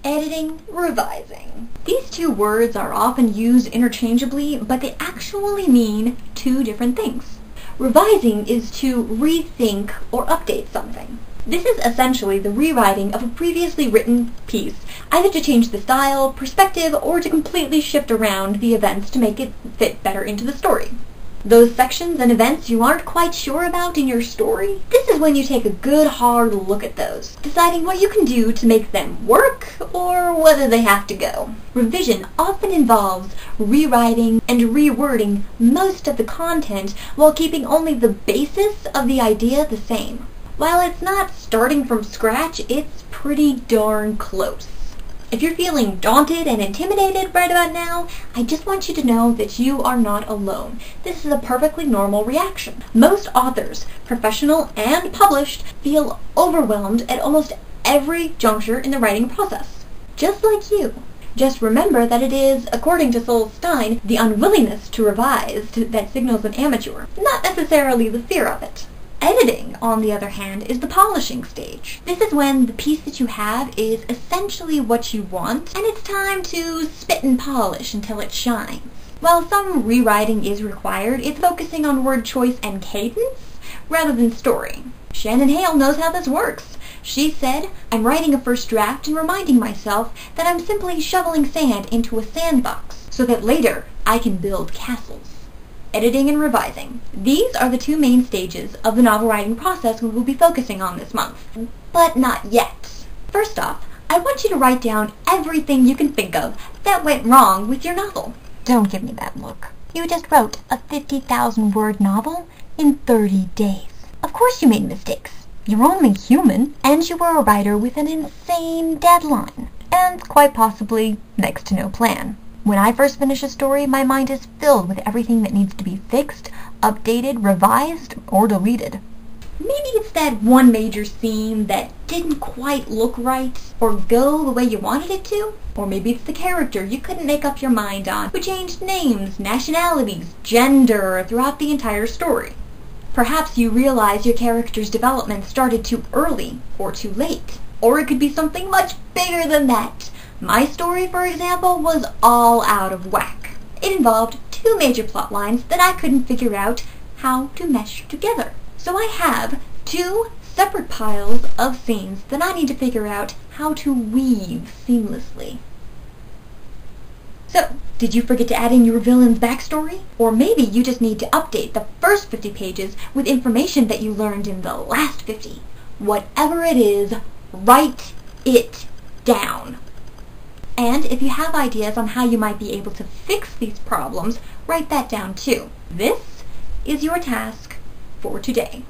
editing, revising. These two words are often used interchangeably, but they actually mean two different things. Revising is to rethink or update something. This is essentially the rewriting of a previously written piece, either to change the style, perspective, or to completely shift around the events to make it fit better into the story. Those sections and events you aren't quite sure about in your story, this is when you take a good hard look at those, deciding what you can do to make them work or whether they have to go. Revision often involves rewriting and rewording most of the content while keeping only the basis of the idea the same. While it's not starting from scratch, it's pretty darn close. If you're feeling daunted and intimidated right about now, I just want you to know that you are not alone. This is a perfectly normal reaction. Most authors, professional and published, feel overwhelmed at almost every juncture in the writing process. Just like you. Just remember that it is, according to Sol Stein, the unwillingness to revise that signals an amateur, not necessarily the fear of it. Editing, on the other hand, is the polishing stage. This is when the piece that you have is essentially what you want, and it's time to spit and polish until it shines. While some rewriting is required, it's focusing on word choice and cadence rather than story. Shannon Hale knows how this works. She said, "I'm writing a first draft and reminding myself that I'm simply shoveling sand into a sandbox so that later I can build castles." Editing and revising. These are the two main stages of the novel writing process we will be focusing on this month. But not yet. First off, I want you to write down everything you can think of that went wrong with your novel. Don't give me that look. You just wrote a 50,000-word novel in 30 days. Of course you made mistakes. You're only human, and you were a writer with an insane deadline, and quite possibly next to no plan. When I first finish a story, my mind is filled with everything that needs to be fixed, updated, revised, or deleted. Maybe it's that one major scene that didn't quite look right, or go the way you wanted it to. Or maybe it's the character you couldn't make up your mind on, who changed names, nationalities, gender throughout the entire story. Perhaps you realize your character's development started too early, or too late. Or it could be something much bigger than that. My story, for example, was all out of whack. It involved two major plot lines that I couldn't figure out how to mesh together. So I have two separate piles of scenes that I need to figure out how to weave seamlessly. So, did you forget to add in your villain's backstory? Or maybe you just need to update the first 50 pages with information that you learned in the last 50. Whatever it is, write it down. And if you have ideas on how you might be able to fix these problems, write that down too. This is your task for today.